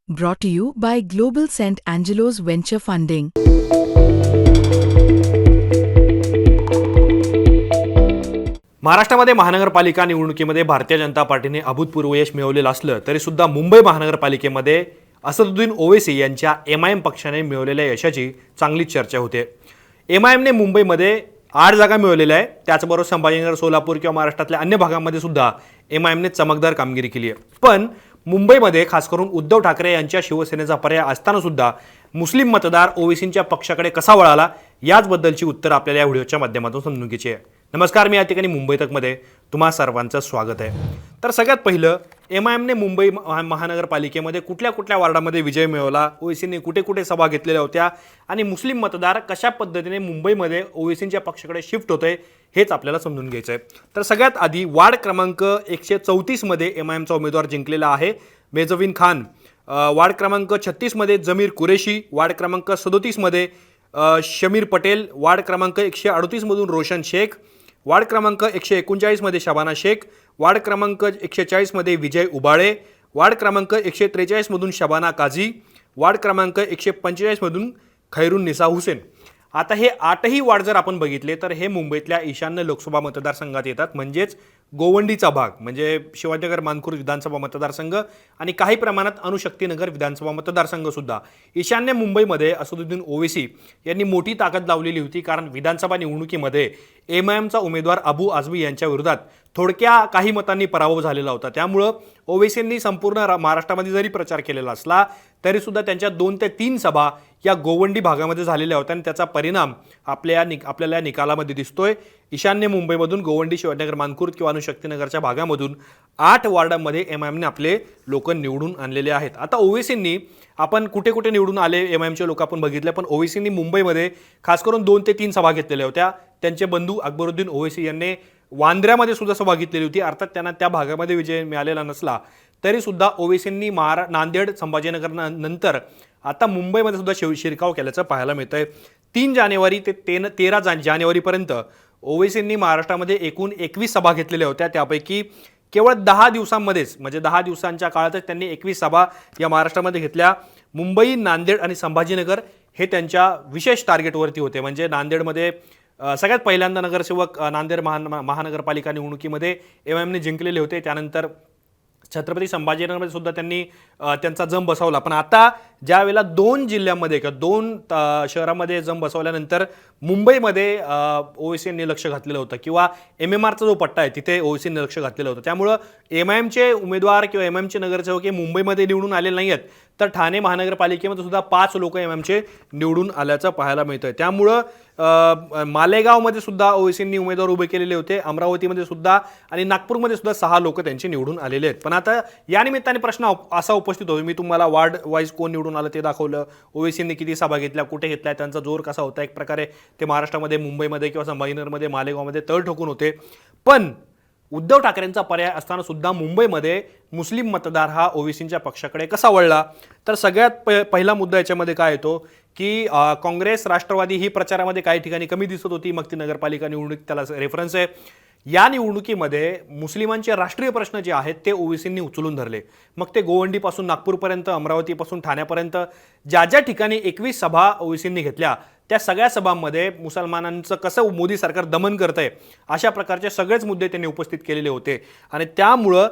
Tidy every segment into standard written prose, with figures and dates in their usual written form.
Brought to you by Global St. Angelo's Venture Funding. महाराष्ट्रामध्ये महानगरपालिका निवडणुकीमध्ये भारतीय जनता पार्टीने अभूतपूर्व यश मिळवलेलं असलं तरी सुद्धा मुंबई महानगरपालिकेमध्ये असदुद्दीन ओवैसी यांच्या एमआयएम पक्षाने मिळवलेल्या यशाची चांगलीच चर्चा होते। एमआयएमने मुंबईमध्ये 8 जागा मिळवलेल्या आहे, त्याचबरोबर संभाजीनगर, सोलापूर किंवा महाराष्ट्रातल्या अन्य भागांमध्ये सुद्धा एमआयएमने चमकदार कामगिरी केली आहे। पण मुंबईमध्ये खास करून उद्धव ठाकरे यांच्या शिवसेनेचा पर्याय असताना सुद्धा मुस्लिम मतदार ओवैसींच्या पक्षाकडे कसा वळाला याचबद्दलची उत्तर आपल्याला या व्हिडिओच्या माध्यमातून समजून घ्यायची आहे। नमस्कार, मी या ठिकाणी मुंबई तकमध्ये तुम्हा सर्वांचं स्वागत आहे। तर सगळ्यात पहिलं, एमआयएमने मुंबई महानगरपालिकेमध्ये कुठल्या वार्डामध्ये विजय मिळवला, ओवैसींनी कुठे सभा घेतलेल्या होत्या आणि मुस्लिम मतदार कशा पद्धतीने मुंबईमध्ये ओवैसींच्या पक्षाकडे शिफ्ट होते हेच आपल्याला समजून घ्यायचं आहे। तर सगळ्यात आधी वार्ड क्रमांक 134 मध्ये एमआयएमचा उमेदवार जिंकलेला आहे मेजविन खान, वार्ड क्रमांक 36 मध्ये जमीर कुरेशी, वार्ड क्रमांक 37 मध्ये शमीर पटेल, वार्ड क्रमांक 138 मधून रोशन शेख, वार्ड क्रमांक 139 मध्ये शबाना शेख, वार्ड क्रमांक 140 मध्ये विजय उबाळे, वार्ड क्रमांक 143 मधून शबाना काझी, वार्ड क्रमांक 145 मधून खैरुन्निसा हुसेन। आता हे 8ही वार्ड जर आपण बघितले तर हे मुंबईतल्या ईशान्य लोकसभा मतदारसंघात येतात, म्हणजेच गोवंडीचा भाग, म्हणजे शिवाजीनगर मानखुर्द विधानसभा मतदारसंघ आणि काही प्रमाणात अणुशक्तीनगर विधानसभा मतदारसंघ सुद्धा ईशान्य मुंबईमध्ये असदुद्दीन ओवैसी यांनी मोठी ताकद लावलेली होती। कारण विधानसभा निवडणुकीमध्ये एमआयएमचा उमेदवार अबू आझमी यांच्या विरोधात थोडक्या काही मतांनी पराभव झालेला होता। त्यामुळे ओवैसींनी संपूर्ण महाराष्ट्रामध्ये जरी प्रचार केलेला असला तरी सुद्धा त्यांच्या 2 ते 3 सभा या गोवंडी भागामध्ये झालेल्या होत्या आणि त्याचा परिणाम आपल्याला निकालामध्ये दिसतोय। ईशान्य मुंबईमधून गोवंडी, शिवाजीनगर, मानखुर्द किंवा अणुशक्तीनगरच्या भागामधून 8 वार्डांमध्ये एमआयएमने आपले लोक निवडून आणलेले आहेत। आता ओवैसींनी आपण कुठे निवडून आले एमआयएमचे लोक आपण बघितले, पण ओवैसींनी मुंबईमध्ये खास करून 2 ते 3 सभा घेतलेल्या होत्या। त्यांचे बंधू अकबरुद्दीन ओवैसी यांनी वांद्र्यामध्ये सुद्धा सभा घेतलेली होती। अर्थात त्यांना त्या भागामध्ये विजय मिळालेला नसला तरी सुद्धा ओवैसींनी नांदेड, संभाजीनगर नंतर आता मुंबईमध्ये सुद्धा शिरकाव केल्याचं पाहायला मिळतंय। 3 जानेवारी ते 13 जानेवारीपर्यंत ओवैसींनी महाराष्ट्रामध्ये एकूण 21 सभा घेतलेल्या होत्या। त्यापैकी केवळ 10 दिवसांमध्येच, म्हणजे 10 दिवसांच्या काळातच त्यांनी 21 सभा या महाराष्ट्रामध्ये घेतल्या। मुंबई, नांदेड आणि संभाजीनगर हे त्यांच्या विशेष टार्गेटवरती होते। म्हणजे नांदेडमध्ये सगळ्यात पहिल्यांदा नगरसेवक नांदेड महानगरपालिका निवडणुकीमध्ये एमआयएमने जिंकलेले होते। त्यानंतर छत्रपती संभाजीनगरमध्ये सुद्धा त्यांनी त्यांचा जम बसवला। पण आता ज्या वेळेला 2 जिल्ह्यांमध्ये किंवा 2 शहरांमध्ये जम बसवल्यानंतर मुंबईमध्ये ओवैसींनी लक्ष घातलेलं होतं किंवा एमएमआरचा जो पट्टा आहे तिथे ओवैसींनी लक्ष घातलेलं होतं। त्यामुळं एमआयएमचे उमेदवार किंवा एमआयएमचे नगरसेवक हे मुंबईमध्ये निवडून आलेले नाही आहेत, तर ठाणे महानगरपालिकेमध्ये सुद्धा 5 लोक एमआयएमचे निवडून आल्याचं पाहायला मिळतंय। त्यामुळं मालेगावमध्ये सुद्धा ओवैसींनी उमेदवार उभे केलेले होते, अमरावतीमध्ये सुद्धा आणि नागपूरमध्ये सुद्धा 6 लोक त्यांचे निवडून आलेले आहेत। पण आता या निमित्ताने प्रश्न असा उपस्थित होतो, मी तुम्हाला वार्ड वाईज कोण निवडून आलं ते दाखवलं, ओवैसींनी किती सभा घेतल्या, कुठे घेतल्या, त्यांचा जोर कसा होता, एक प्रकारे ते महाराष्ट्रामध्ये मुंबईमध्ये किंवा संभाजीनगरमध्ये, मालेगावमध्ये तळ ठोकून होते। पण उद्धव ठाकरेंचा पर्याय असताना सुद्धा मुंबईमध्ये मुस्लिम मतदार हा ओवैसींच्या पक्षाकडे कसा वळला, तर सगळ्यात पहिला मुद्दा याच्यामध्ये काय येतो की काँग्रेस, राष्ट्रवादी ही प्रचारामध्ये काही ठिकाणी कमी दिसत होती, मग ती नगरपालिका निवडणूक त्याला रेफरन्स आहे। या निवडणुकीमध्ये मुस्लिमांचे राष्ट्रीय प्रश्न जे आहेत ते ओवैसींनी उचलून धरले। मग ते गोवंडीपासून नागपूरपर्यंत, अमरावतीपासून ठाण्यापर्यंत ज्या ठिकाणी 21 सभा ओवैसींनी घेतल्या त्या सगळ्या सभांमध्ये मुसलमानांचं कसं मोदी सरकार दमन करतंय अशा प्रकारचे सगळेच मुद्दे त्यांनी उपस्थित केलेले होते आणि त्यामुळं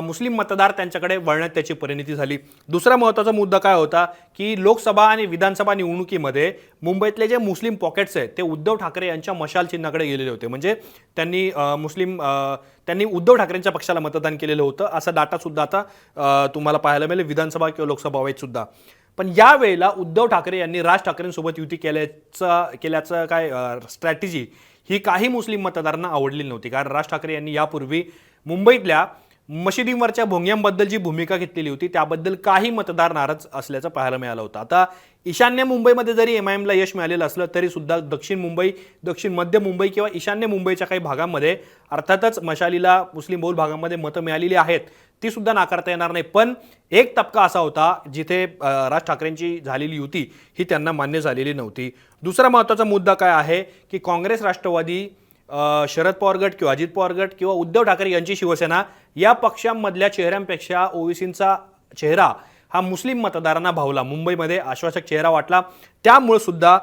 मुस्लिम मतदार त्यांच्याकडे वळण्यात त्याची परिणती झाली। दुसरा महत्त्वाचा मुद्दा काय होता की लोकसभा आणि विधानसभा निवडणुकीमध्ये मुंबईतले जे मुस्लिम पॉकेट्स आहेत ते उद्धव ठाकरे यांच्या मशाल चिन्हाकडे गेलेले होते। म्हणजे त्यांनी उद्धव ठाकरेंच्या पक्षाला मतदान केलेलं होतं, असा डाटा सुद्धा आता तुम्हाला पाहायला मिळेल विधानसभा किंवा लोकसभा वाईज सुद्धा। पण या वेळेला उद्धव ठाकरे यांनी राज ठाकरेंसोबत युती केल्याचं काय स्ट्रॅटेजी ही काही मुस्लिम मतदारांना आवडलेली नव्हती। कारण राज ठाकरे यांनी यापूर्वी मुंबईतल्या मशिदींवरच्या भोंग्यांबद्दल जी भूमिका घेतलेली होती त्याबद्दल काही मतदार नाराज असल्याचं पाहायला मिळालं होतं। आता ईशान्य मुंबईमध्ये जरी एमआयएमला यश मिळालेलं असलं तरी सुद्धा दक्षिण मुंबई, दक्षिण मध्य मुंबई किंवा ईशान्य मुंबईच्या काही भागांमध्ये अर्थातच मशालीला मुस्लिम बहुल भागांमध्ये मतं मिळालेली आहेत, ती सुद्धा नाकारता येणार नाही। पण एक तबका असा होता जिथे राज ठाकरेंची झालेली युती ही त्यांना मान्य झालेली नव्हती। दुसरा महत्त्वाचा मुद्दा काय आहे की काँग्रेस, राष्ट्रवादी, शरद पवार गट किंवा अजित पवार गट किंवा उद्धव ठाकरे यांची शिवसेना या पक्षांमधल्या चेहऱ्यांपेक्षा ओवैसींचा चेहरा हा मुस्लिम मतदारांना भावला, मुंबईमध्ये आश्वासक चेहरा वाटला, त्यामुळे सुद्धा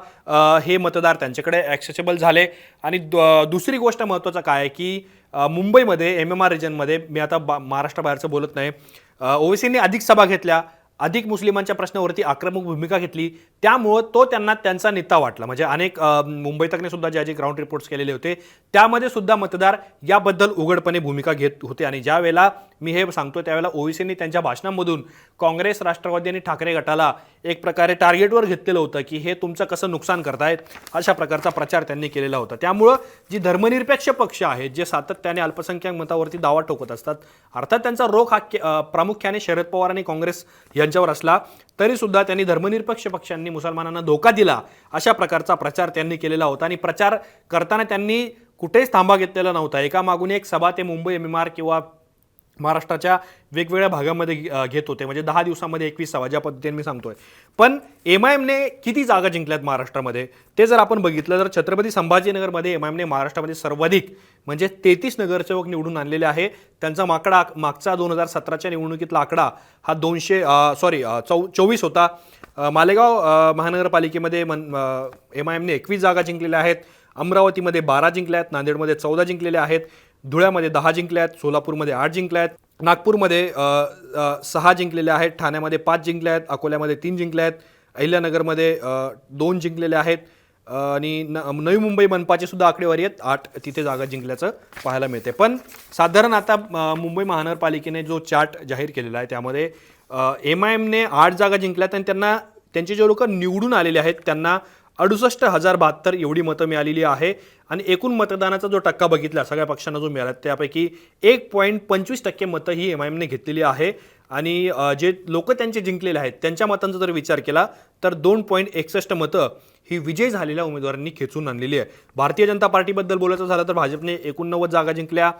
हे मतदार त्यांच्याकडे ॲक्सेसेबल झाले. आणि दुसरी गोष्ट महत्त्वाचं काय आहे की मुंबईमध्ये MMR रिजनमध्ये, मी आता महाराष्ट्राबाहेरचं बोलत नाही, ओवेसींनी अधिक सभा घेतल्या, अधिक मुस्लिमांच्या प्रश्नावरती आक्रमक भूमिका घेतली, त्यामुळं तो त्यांना त्यांचा नेता वाटला. म्हणजे अनेक मुंबई तकने सुद्धा जे ग्राउंड रिपोर्ट्स केलेले होते त्यामध्ये सुद्धा मतदार याबद्दल उघडपणे भूमिका घेत होते. आणि ज्या वेळेला मी हे सांगतो त्यावेळेला ओवेसींनी त्यांच्या भाषणांमधून काँग्रेस, राष्ट्रवादी आणि ठाकरे गटाला एक प्रकारे टार्गेटवर घेतलेलं होतं की हे तुमचं कसं नुकसान करतायत, अशा प्रकारचा प्रचार त्यांनी केलेला होता. त्यामुळं जी धर्मनिरपेक्ष पक्ष आहेत जे सातत्याने अल्पसंख्याक मतावरती दावा ठोकत असतात, अर्थात त्यांचा रोख हा प्रामुख्याने शरद पवार आणि काँग्रेस यांच्यावर असला तरी सुद्धा त्यांनी धर्मनिरपेक्ष पक्षांनी मुसलमानांना धोका दिला अशा प्रकारचा प्रचार त्यांनी केलेला होता. आणि प्रचार करताना त्यांनी कुठेच थांबा घेतलेला नव्हता. एकामागून एक सभा ते मुंबई MMR किंवा महाराष्ट्राच्या वेगवेगळ्या भागामध्ये घेत होते. म्हणजे 10 दिवसामध्ये 21 सभा, ज्या पद्धतीने मी सांगतोय. पण MIMने किती जागा जिंकल्यात महाराष्ट्रामध्ये ते जर आपण बघितलं तर छत्रपती संभाजीनगरमध्ये MIMने महाराष्ट्रामध्ये सर्वाधिक म्हणजे 33 नगरसेवक निवडून आणलेले आहे. त्यांचा मागचा 2017च्या निवडणुकीतला आकडा हा 24 होता. मालेगाव महानगरपालिकेमध्ये MIMने 21 जागा जिंकलेल्या आहेत. अमरावतीमध्ये 12 जिंकल्या आहेत, नांदेडमध्ये 14 जिंकलेल्या आहेत, धुळ्यामध्ये 10 जिंकल्या आहेत, सोलापूरमध्ये 8 जिंकल्या आहेत, नागपूरमध्ये 6 जिंकलेल्या आहेत, ठाण्यामध्ये 5 जिंकल्या आहेत, अकोल्यामध्ये 3 जिंकल्या आहेत, अहिल्यानगरमध्ये 2 जिंकलेल्या आहेत. आणि नवी मुंबई मनपाची सुद्धा आकडेवारी आहेत, 8 तिथे जागा जिंकल्याचं पाहायला मिळते. पण साधारण आता मुंबई महानगरपालिकेने जो चार्ट जाहीर केलेला आहे त्यामध्ये MIMने 8 जागा जिंकल्यात आणि त्यांचे जे लोक निवडून आलेले आहेत त्यांना 68,072 एवढी मतं मिळालेली आहे. आणि एकूण मतदानाचा जो टक्का बघितला सगळ्या पक्षांना जो मिळाला त्यापैकी 1.25% मतं ही MIMने घेतलेली आहे. आणि जे लोक त्यांचे जिंकलेले आहेत त्यांच्या मतांचा जर विचार केला तर 2.61 मतं ही विजय झालेल्या उमेदवारांनी खेचून आणलेली आहे. भारतीय जनता पार्टीबद्दल बोलायचं झालं तर भाजपने 89 जागा जिंकल्या,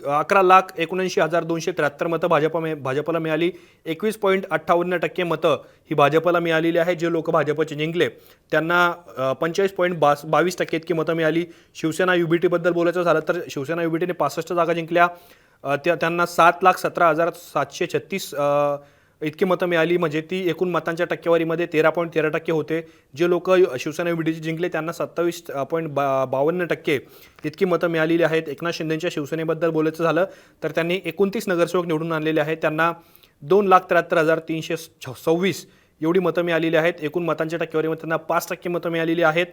11,79,273 मतं भाजपला मिळाली, 21.58% मतं ही भाजपला मिळालेली आहे. जे लोक भाजपचे जिंकले त्यांना 25.22% इतकी मतं मिळाली. शिवसेना UBT बद्दल बोलायचं झालं तर शिवसेना UBTने 65 जागा जिंकल्या, त्यांना 7,17,736 इतकी मतं मिळाली. म्हणजे ती एकूण मतांच्या टक्केवारीमध्ये 13.13% होते. जे लोक शिवसेना UBTचे जिंकले त्यांना 27.52% इतकी मतं मिळालेली आहेत. एकनाथ शिंदेच्या शिवसेनेबद्दल बोलायचं झालं तर त्यांनी 29 नगरसेवक निवडून आणलेले आहेत, त्यांना 2,73,326 एवढी मतं मिळालेली आहेत. एकूण मतांच्या टक्केवारीमध्ये त्यांना 5% मतं मिळालेली आहेत.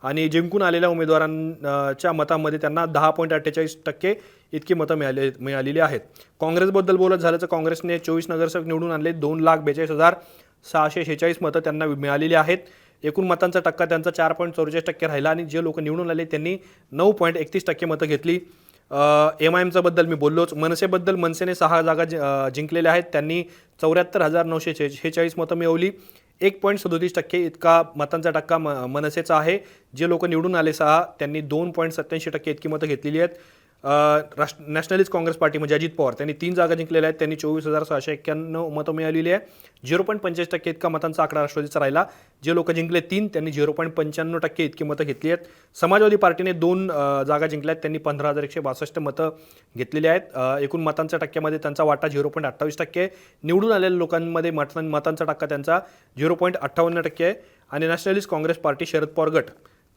आणि जिंकून आलेल्या उमेदवारांच्या मतांमध्ये त्यांना 10.48% इतकी मतं मिळालेली आहेत. काँग्रेसबद्दल बोलत झालं तर काँग्रेसने 24 नगरसेवक निवडून आणले, 2,42,646 मतं त्यांना मिळालेली आहेत. एकूण मतांचा टक्का त्यांचा 4.44% राहिला. आणि जे लोक निवडून आले त्यांनी 9.31% मतं घेतली. MIMचा बद्दल मी बोललोच. मनसेने 6 जागा जिंकलेल्या आहेत, त्यांनी 74,946 मतं मिळवली. 1.37% इतका मतांचा टक्का मनसेचा आहे. जे लोक निवडून आले 6 त्यांनी 2.87% इतकी मतं घेतलेली आहेत. नॅशनलिस्ट काँग्रेस पार्टी म्हणजे अजित पवार त्यांनी 3 जागा जिंकलेल्या आहेत, त्यांनी 24,691 मतं मिळालेली आहे. 0.25% इतका मतांचा आकडा राष्ट्रवादीचा राहिला. जे लोक जिंकले 3 त्यांनी 0.95% इतकी मतं घेतली आहेत. समाजवादी पार्टीने 2 जागा जिंकल्या आहेत, त्यांनी 15,162 मतं घेतलेली आहेत. एकूण मतांच्या टक्क्यामध्ये त्यांचा वाटा 0.28%. निवडून आलेल्या लोकांमध्ये मतांचा टक्का त्यांचा 0.58% आहे. आणि नॅशनलिस्ट काँग्रेस पार्टी शरद पवार गट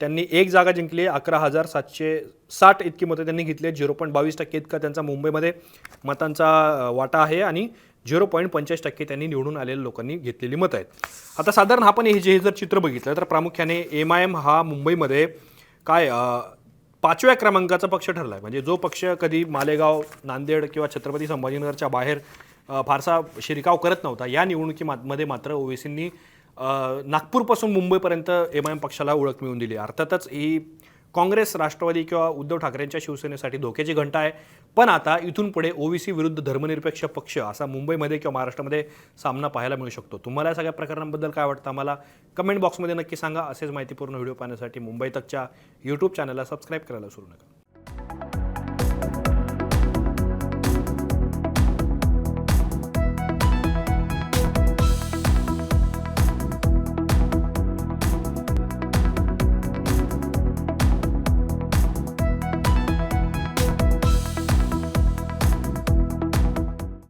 त्यांनी 1 जागा जिंकली, 11,760 इतकी मतं त्यांनी घेतली आहेत. 0.22% इतका त्यांचा मुंबईमध्ये मतांचा वाटा आहे. आणि 0.85% त्यांनी निवडून आलेल्या लोकांनी घेतलेली मतं आहेत. आता साधारण आपण हे जर चित्र बघितलं तर प्रामुख्याने MIM हा मुंबईमध्ये 5व्या क्रमांकाचा पक्ष ठरला आहे. म्हणजे जो पक्ष कधी मालेगाव, नांदेड किंवा छत्रपती संभाजीनगरच्या बाहेर फारसा शिरकाव करत नव्हता, या निवडणुकीमध्ये मात्र ओवेसींनी नागपूरपासून मुंबईपर्यंत MIM पक्षाला ओळख मिळवून दिली. अर्थातच ही काँग्रेस, राष्ट्रवादी किंवा उद्धव ठाकरेंच्या शिवसेनेसाठी धोक्याची घंटा आहे. पण आता इथून पुढे ओबीसी विरुद्ध धर्मनिरपेक्ष पक्ष असा मुंबईमध्ये किंवा महाराष्ट्रामध्ये सामना पाहायला मिळू शकतो. तुम्हाला या सगळ्या प्रकरणांबद्दल काय वाटतं आम्हाला कमेंट बॉक्समध्ये नक्की सांगा. असेच माहितीपूर्ण व्हिडिओ पाहण्यासाठी मुंबई तकच्या यूट्यूब चॅनलला सबस्क्राईब करायला विसरू नका.